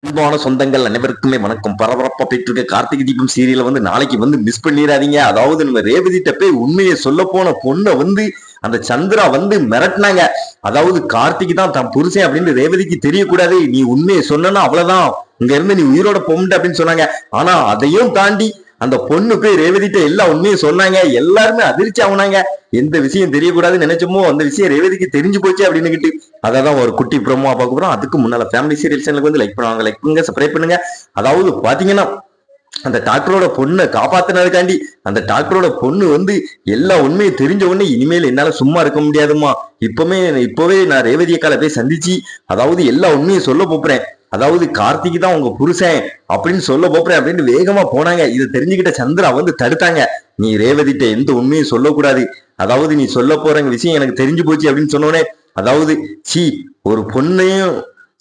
அன்பான சொந்தங்கள் அனைவருக்குமே வணக்கம். பரபரப்பா போயிட்டு இருக்க கார்த்திகை தீபம் சீரியலை நாளைக்கு மிஸ் பண்ணிடாதீங்க. அதாவது நம்ம ரேவதிட்ட போய் உண்மையை சொல்ல போன பொண்ணை அந்த சந்திரா மிரட்டினாங்க. அதாவது கார்த்திக் தான் தன் புருஷன் அப்படின்னு ரேவதிக்கு தெரியக்கூடாது, நீ உண்மையை சொன்னா அவ்வளவுதான், இங்க இருந்து நீ உயிரோட போமுட்ட அப்படின்னு சொன்னாங்க. ஆனா அதையும் தாண்டி அந்த பொண்ணு போய் ரேவதிட்ட எல்லா உண்மையும் சொன்னாங்க. எல்லாருமே அதிர்ச்சி ஆகுனாங்க. எந்த விஷயம் தெரியக்கூடாதுன்னு நினைச்சோமோ அந்த விஷயம் ரேவதிக்கு தெரிஞ்சு போச்சு அப்படின்னு அதான் ஒரு குட்டி ப்ரோமோ பார்க்க போறோம். அதுக்கு முன்னால ஃபேமிலி சீரியல் சேனலுக்கு லைக் பண்ணுவாங்க, லைக் பண்ணுங்க, சப்ஸ்கிரைப் பண்ணுங்க. அதாவது பாத்தீங்கன்னா அந்த டாக்டரோட பொண்ணை காப்பாத்தினதுக்காண்டி அந்த டாக்டரோட பொண்ணு எல்லா உண்மையும் தெரிஞ்ச உடனே இனிமேல் என்னால சும்மா இருக்க முடியாதுமா, இப்பவே நான் ரேவதி அக்கால போய் சந்திச்சு அதாவது எல்லா உண்மையும் சொல்ல போறேன், அதாவது கார்த்திக் தான் உங்க புருஷன் அப்படின்னு சொல்ல போறேன் அப்படின்னு வேகமா போனாங்க. இதை தெரிஞ்சுக்கிட்ட சந்திரா தடுத்தாங்க. நீ ரேவதிட்ட எந்த உண்மையும் சொல்லக்கூடாது, அதாவது நீ சொல்ல போற விஷயம் எனக்கு தெரிஞ்சு போச்சு அப்படின்னு சொன்னோடனே, அதாவது சி ஒரு பொண்ணையும்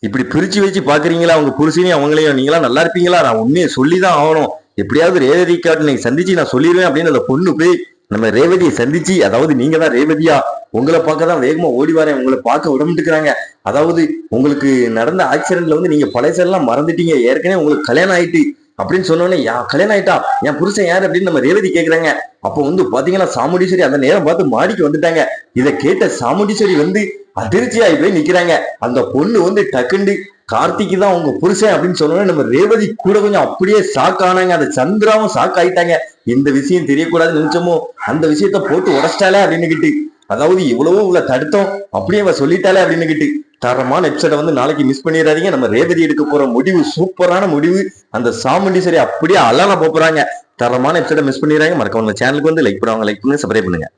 இப்படி பிரிச்சு வச்சு பாக்குறீங்களா, அவங்க புருஷனையும் அவங்களையும், நீங்களா நல்லா இருப்பீங்களா, நான் உண்மையை சொல்லிதான் ஆகணும், எப்படியாவது ரேவதி காட்டு நீங்க சந்திச்சு நான் சொல்லிடுவேன் அப்படின்னு அந்த பொண்ணு போய் நம்ம ரேவதியை சந்திச்சு, அதாவது நீங்க தான் ரேவதியா, உங்களை பார்க்க தான் வேகமா ஓடி வரேன், உங்களை பார்க்க விடமிட்டுக்கிறாங்க, அதாவது உங்களுக்கு நடந்த ஆக்சிடென்ட்ல நீங்க பழையசெல்லாம் மறந்துட்டீங்க, ஏற்கனவே உங்களுக்கு கல்யாணம் ஆயிட்டு அப்படின்னு சொன்னோன்னே, கல்யாணம் ஆயிட்டா என் புருஷன் யாரு அப்படின்னு நம்ம ரேவதி கேக்குறாங்க. அப்போ பாத்தீங்கன்னா சாமுண்டீஸ்வரி அந்த நேரம் பார்த்து மாடிக்கு வந்துட்டாங்க. இதை கேட்ட சாமுண்டீஸ்வரி அதிர்ச்சியாகி போய் நிக்கிறாங்க. அந்த பொண்ணு டக்குண்டு கார்த்திக் தான் உங்க புருஷன் அப்படின்னு சொன்னோன்னே நம்ம ரேவதி கூட கொஞ்சம் அப்படியே ஷாக் ஆனாங்க. அந்த சந்திராவும் ஷாக் ஆயிட்டாங்க. இந்த விஷயம் தெரியக்கூடாதுன்னு நினைச்சோமோ அந்த விஷயத்த போட்டு உடச்சிட்டாலே அப்படின்னு அதாவது இவ்வளவோ உள்ள தடுத்தோம் அப்படியே அவ சொல்லிட்டாலே அப்படின்னு தரமான எபிசோட நாளைக்கு மிஸ் பண்ணிடாதீங்க. நம்ம ரேவதி எடுக்க போற முடிவு சூப்பரான முடிவு. அந்த சாமுண்டீஸ்வரி அப்படியே அழகா போறாங்க. தரமான எபிசோட மிஸ் பண்ணிடுறாங்க. மறக்காம சேனலுக்கு லைக் பண்ணுவாங்க, லைக் பண்ணுங்க, சப்ஸ்கிரைப் பண்ணுங்க.